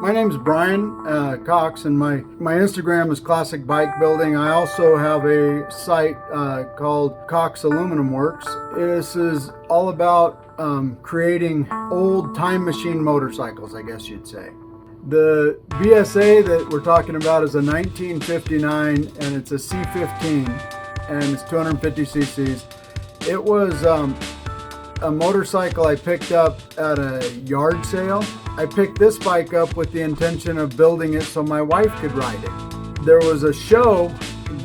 My name is Brian Cox, and my Instagram is Classic Bike Building. I also have a site called Cox Aluminum Works. This is all about creating old time machine motorcycles, I guess you'd say. The BSA that we're talking about is a 1959, and it's a C15, and it's 250 cc's. It was a motorcycle I picked up at a yard sale. I picked this bike up with the intention of building it so my wife could ride it. There was a show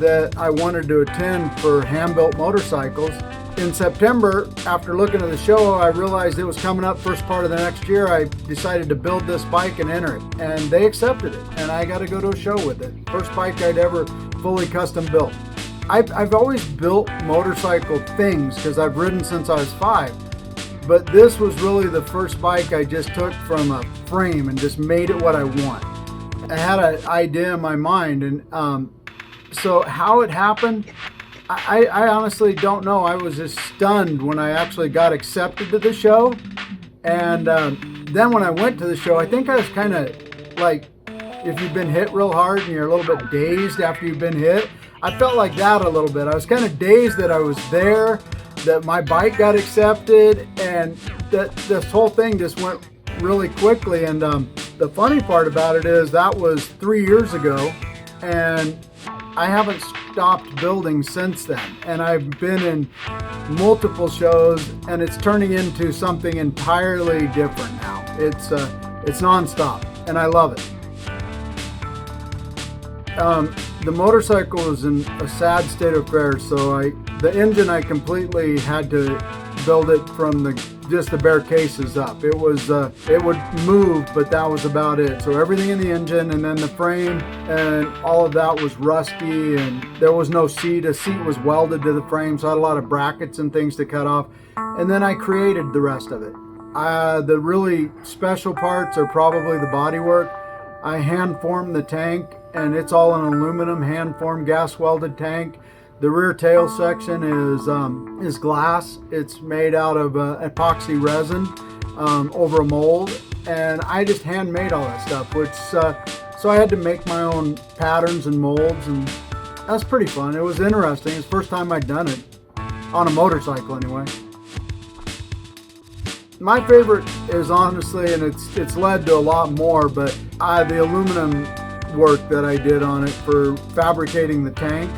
that I wanted to attend for hand-built motorcycles. In September, after looking at the show, I realized it was coming up first part of the next year. I decided to build this bike and enter it, and they accepted it, and I got to go to a show with it. First bike I'd ever fully custom built. I've always built motorcycle things because I've ridden since I was 5. But this was really the first bike I just took from a frame and just made it what I want. I had an idea in my mind, and so how it happened, I honestly don't know. I was just stunned when I actually got accepted to the show. And then when I went to the show, I think I was kind of like, if you've been hit real hard and you're a little bit dazed after you've been hit, I felt like that a little bit. I was kind of dazed that I was there, that my bike got accepted, and that this whole thing just went really quickly. And the funny part about it is that was 3 years ago, and I haven't stopped building since then. And I've been in multiple shows, and it's turning into something entirely different now. It's nonstop, and I love it. The motorcycle is in a sad state of affairs, so the engine I completely had to build it from just the bare cases up. It would move, but that was about it. So everything in the engine, and then the frame and all of that was rusty, and there was no seat. A seat was welded to the frame, so I had a lot of brackets and things to cut off. And then I created the rest of it. The really special parts are probably the bodywork. I hand formed the tank, and it's all an aluminum hand formed gas welded tank. The rear tail section is glass. It's made out of epoxy resin over a mold, and I just handmade all that stuff. So I had to make my own patterns and molds, and that's pretty fun. It was interesting. It's the first time I'd done it on a motorcycle, anyway. My favorite is honestly, and it's led to a lot more, but the aluminum work that I did on it for fabricating the tank.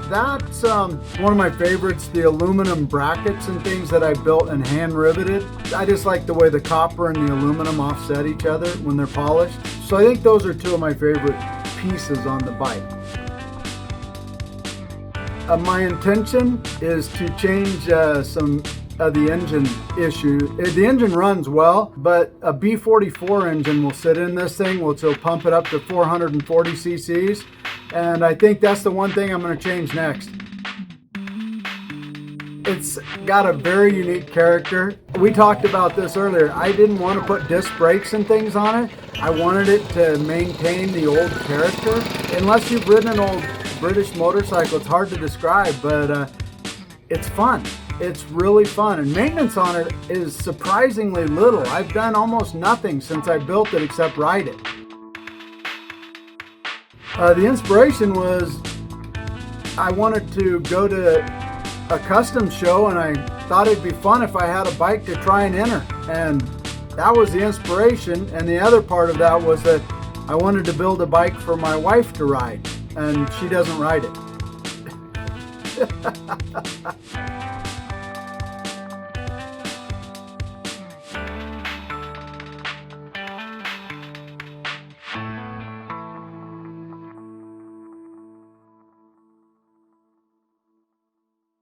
That's one of my favorites, the aluminum brackets and things that I built and hand riveted. I just like the way the copper and the aluminum offset each other when they're polished. So I think those are two of my favorite pieces on the bike. My intention is to change some of the engine issue. The engine runs well, but a B44 engine will sit in this thing, which will pump it up to 440 cc's. And I think that's the one thing I'm going to change next. It's got a very unique character. We talked about this earlier. I didn't want to put disc brakes and things on it. I wanted it to maintain the old character. Unless you've ridden an old British motorcycle, it's hard to describe, but it's fun. It's really fun, and maintenance on it is surprisingly little. I've done almost nothing since I built it except ride it. The inspiration was I wanted to go to a custom show, and I thought it'd be fun if I had a bike to try and enter, and that was the inspiration. And the other part of that was that I wanted to build a bike for my wife to ride, and she doesn't ride it.